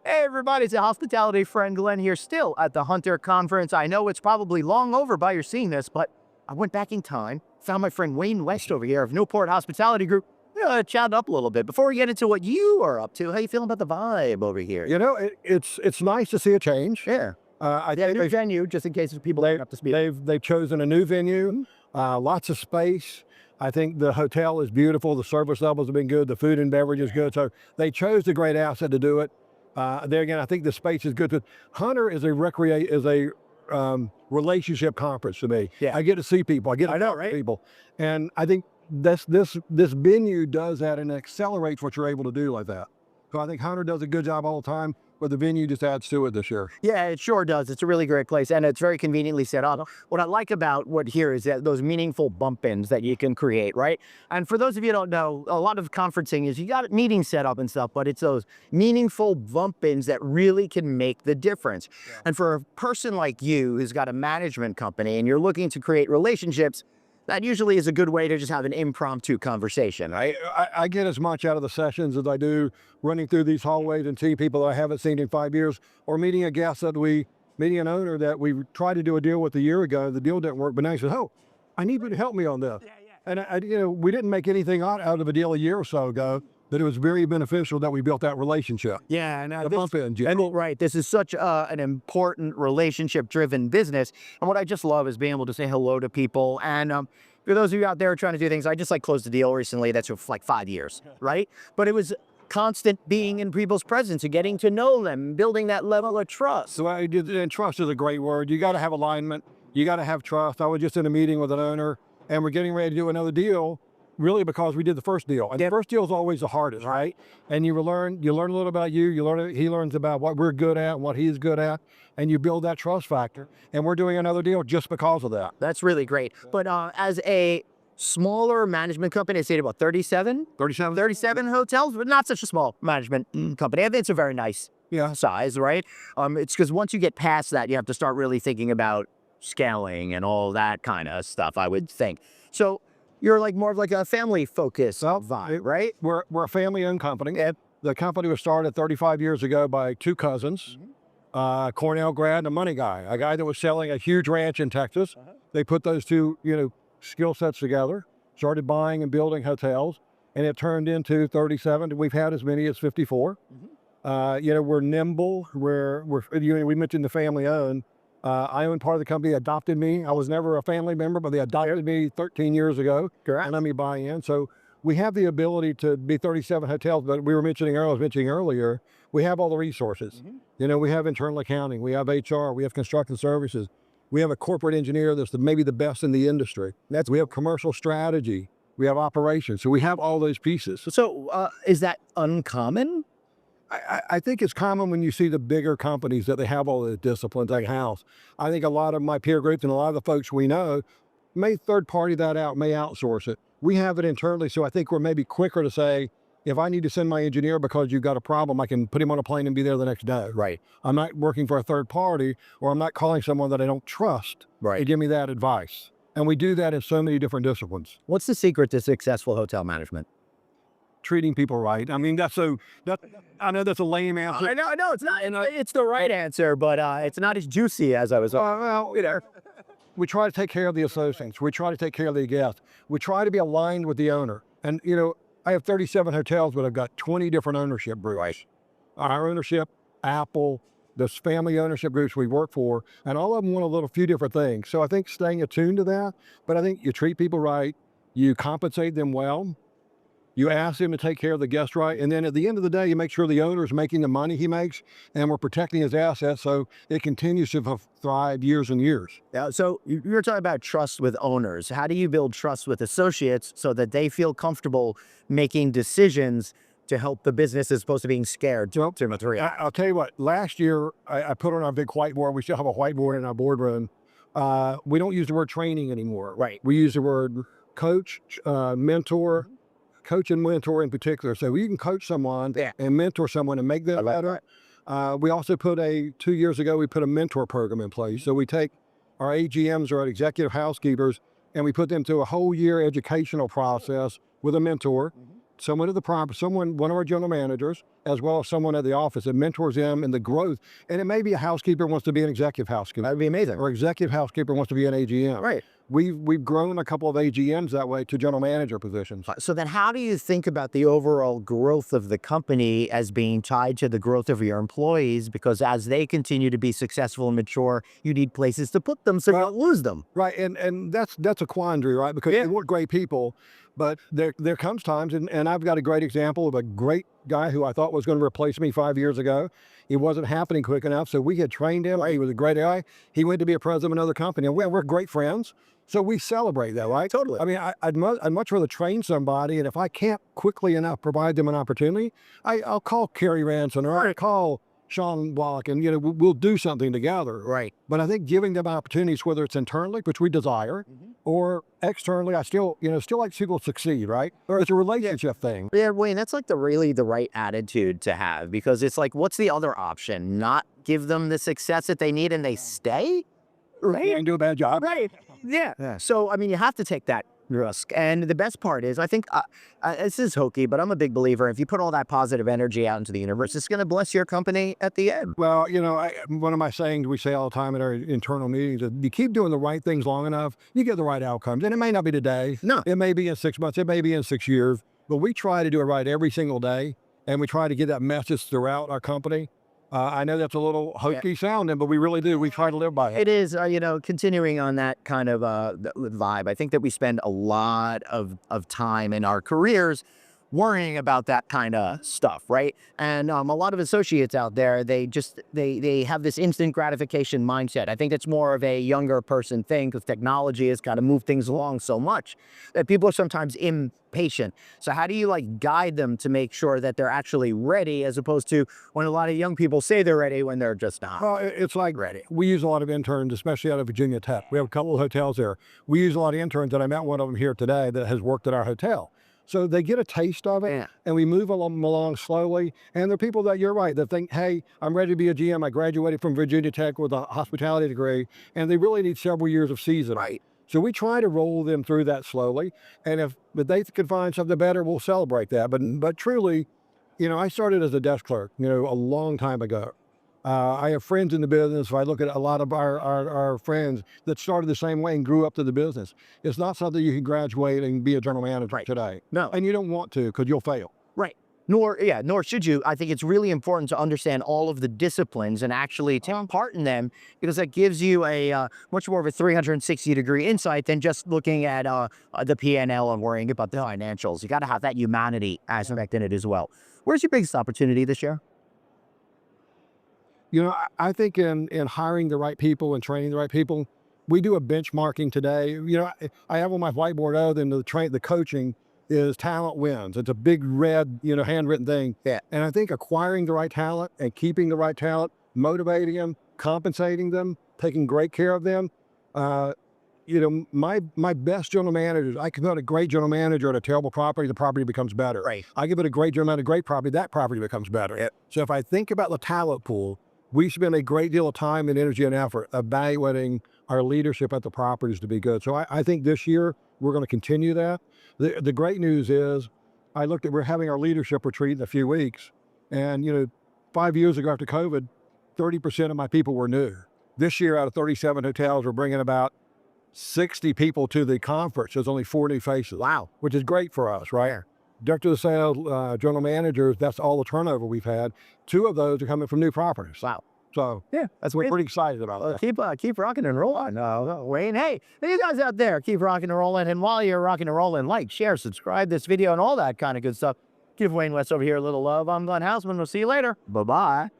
Hey everybody, it's a hospitality friend Glenn here, still at the Hunter Conference. I know it's probably long over by you're seeing this, but I went back in time, found my friend Wayne West over here of Newport Hospitality Group. Chat up a little bit. Before we get into what you are up to, how you feeling about the vibe over here? You know, it's nice to see a change. Yeah. I Yeah, think new venue, just in case people aren't up to speed. they've chosen a new venue, lots of space. I think the hotel is beautiful. The service levels have been good. The food and beverage is good. So they chose the great asset to do it. There again, I think the space is good. Hunter is a relationship conference to me. Yeah. I get to see people. I get to talk to people, and I think this venue does that and accelerates what you're able to do like that. So I think Hunter does a good job all the time, but the venue just adds to it this year. Yeah, it sure does. It's a really great place, and it's very conveniently set up. What I like about what here is that those meaningful bump-ins that you can create, right? And for those of you who don't know, a lot of conferencing is you got meetings set up and stuff, but it's those meaningful bump-ins that really can make the difference. Yeah. And for a person like you who's got a management company and you're looking to create relationships, that usually is a good way to just have an impromptu conversation, right? I get as much out of the sessions as I do running through these hallways and seeing people that I haven't seen in 5 years, or meeting a guest meeting an owner that we tried to do a deal with a year ago. The deal didn't work, but now he said, "Oh, I need you to help me on this." Yeah, yeah. And we didn't make anything out of a deal a year or so ago, but it was very beneficial that we built that relationship. Yeah, and right. This is such an important relationship-driven business, and what I just love is being able to say hello to people. And for those of you out there trying to do things, I just closed a deal recently that's for like 5 years, right? But it was constant being in people's presence and getting to know them, building that level of trust. So and trust is a great word. You got to have alignment. You got to have trust. I was just in a meeting with an owner, and we're getting ready to do another deal. Really, because we did the first deal, and the first deal is always the hardest, right? And you learn a little about you. He learns about what we're good at and what he's good at, and you build that trust factor. And we're doing another deal just because of that. That's really great. But as a smaller management company, I say about 37 hotels, but not such a small management company. I think it's a very nice size, right? It's because once you get past that, you have to start really thinking about scaling and all that kind of stuff, I would think. So you're more of a family-focused vibe, right? We're a family-owned company. Yeah. The company was started 35 years ago by two cousins, Cornell grad and a money guy, a guy that was selling a huge ranch in Texas. They put those two, skill sets together, started buying and building hotels, and it turned into 37. We've had as many as 54. We're nimble. We mentioned the family-owned. I own part of the company, adopted me. I was never a family member, but they adopted me 13 years ago. Correct. And let me buy in. So we have the ability to be 37 hotels, but I was mentioning earlier, we have all the resources. We have internal accounting, we have HR, we have construction services, we have a corporate engineer that's maybe the best in the industry. We have commercial strategy, we have operations. So we have all those pieces. So is that uncommon? I think it's common when you see the bigger companies that they have all the disciplines like house. I think a lot of my peer groups and a lot of the folks we know may third party that out, may outsource it. We have it internally, so I think we're maybe quicker to say, if I need to send my engineer because you've got a problem, I can put him on a plane and be there the next day. Right. I'm not working for a third party, or I'm not calling someone that I don't trust to give me that advice. And we do that in so many different disciplines. What's the secret to successful hotel management? Treating people right. I mean, I know that's a lame answer. I know it's not. It's the right answer, but it's not as juicy as I was. We try to take care of the associates. We try to take care of the guests. We try to be aligned with the owner. And I have 37 hotels, but I've got 20 different ownership groups. Right. Our ownership, Apple, the family ownership groups we work for, and all of them want a few different things. So I think staying attuned to that, but I think you treat people right, you compensate them well, you ask him to take care of the guest right, and then at the end of the day, you make sure the owner is making the money he makes, and we're protecting his assets so it continues to thrive years and years. Yeah. So you're talking about trust with owners. How do you build trust with associates so that they feel comfortable making decisions to help the business as opposed to being scared to material? I'll tell you what. Last year, I put on our big whiteboard. We still have a whiteboard in our boardroom. We don't use the word training anymore. Right. We use the word coach, mentor. Coach and mentor in particular. So you can coach someone and mentor someone and make them better. We also 2 years ago, we put a mentor program in place. So we take our AGMs, or our executive housekeepers, and we put them through a whole year educational process with a mentor. someone at the property, one of our general managers, as well as someone at the office that mentors them in the growth. And it may be a housekeeper wants to be an executive housekeeper. That'd be amazing. Or executive housekeeper wants to be an AGM. Right. We've grown a couple of AGMs that way to general manager positions. So then how do you think about the overall growth of the company as being tied to the growth of your employees? Because as they continue to be successful and mature, you need places to put them so you don't lose them. Right. And that's a quandary, right? Because they want great people, but there comes times, and I've got a great example of a great guy who I thought was going to replace me 5 years ago. It wasn't happening quick enough, so we had trained him. He was a great guy. He went to be a president of another company, and we're great friends. So we celebrate that, right? Totally. I mean, I'd much rather train somebody, and if I can't quickly enough provide them an opportunity, I'll call Kerry Ranson or I'll call Sean Wallach, and we'll do something together. Right. But I think giving them opportunities, whether it's internally, which we desire, or externally, I still like to see people succeed, right? Or it's a relationship thing. Yeah, Wayne, that's like really the right attitude to have, because it's like, what's the other option? Not give them the success that they need and they stay? Right? And do a bad job. Right. Yeah. So, I mean, you have to take that risk. And the best part is, I think, this is hokey, but I'm a big believer. If you put all that positive energy out into the universe, it's going to bless your company at the end. Well, one of my sayings we say all the time at our internal meetings is, you keep doing the right things long enough, you get the right outcomes. And it may not be today. No. It may be in 6 months. It may be in 6 years. But we try to do it right every single day. And we try to get that message throughout our company. I know that's a little hokey sounding, but we really do. We try to live by it. It is, continuing on that kind of vibe. I think that we spend a lot of time in our careers worrying about that kind of stuff, right? And a lot of associates out there, they have this instant gratification mindset. I think that's more of a younger person thing, because technology has kind of moved things along so much that people are sometimes impatient. So how do you guide them to make sure that they're actually ready, as opposed to when a lot of young people say they're ready when they're just not? Well, it's like ready. We use a lot of interns, especially out of Virginia Tech. We have a couple of hotels there. We use a lot of interns, and I met one of them here today that has worked at our hotel. So they get a taste of it, and we move along slowly. And there are people that, you're right, that think, hey, I'm ready to be a GM. I graduated from Virginia Tech with a hospitality degree, and they really need several years of seasoning. Right. So we try to roll them through that slowly. And if they can find something better, we'll celebrate that. But truly, I started as a desk clerk, a long time ago. I have friends in the business. If I look at a lot of our friends that started the same way and grew up to the business, it's not something you can graduate and be a general manager today. No. And you don't want to, because you'll fail. Right. Nor should you. I think it's really important to understand all of the disciplines and actually take part in them, because that gives you a much more of a 360-degree insight than just looking at the P&L and worrying about the financials. You got to have that humanity aspect in it as well. Where's your biggest opportunity this year? I think in hiring the right people and training the right people, we do a benchmarking today. I have on my whiteboard, other than the coaching, is talent wins. It's a big red, handwritten thing. Yeah. And I think acquiring the right talent and keeping the right talent, motivating them, compensating them, taking great care of them. My best general managers, I can put a great general manager at a terrible property, the property becomes better. Right. I give it a great general manager, great property, that property becomes better. Yep. So if I think about the talent pool, we spend a great deal of time and energy and effort evaluating our leadership at the properties to be good. So I think this year we're going to continue that. The great news is, we're having our leadership retreat in a few weeks. And, 5 years ago after COVID, 30% of my people were new. This year, out of 37 hotels, we're bringing about 60 people to the conference. There's only 4 new faces. Wow. Which is great for us, right? Yeah. Director of sales, general managers, that's all the turnover we've had. 2 of those are coming from new properties. Wow. So yeah, that's we're great. pretty excited about that. Keep rocking and rolling, Wayne. Hey, you guys out there, keep rocking and rolling. And while you're rocking and rolling, like, share, subscribe this video, and all that kind of good stuff. Give Wayne West over here a little love. I'm Glenn Houseman. We'll see you later. Bye-bye.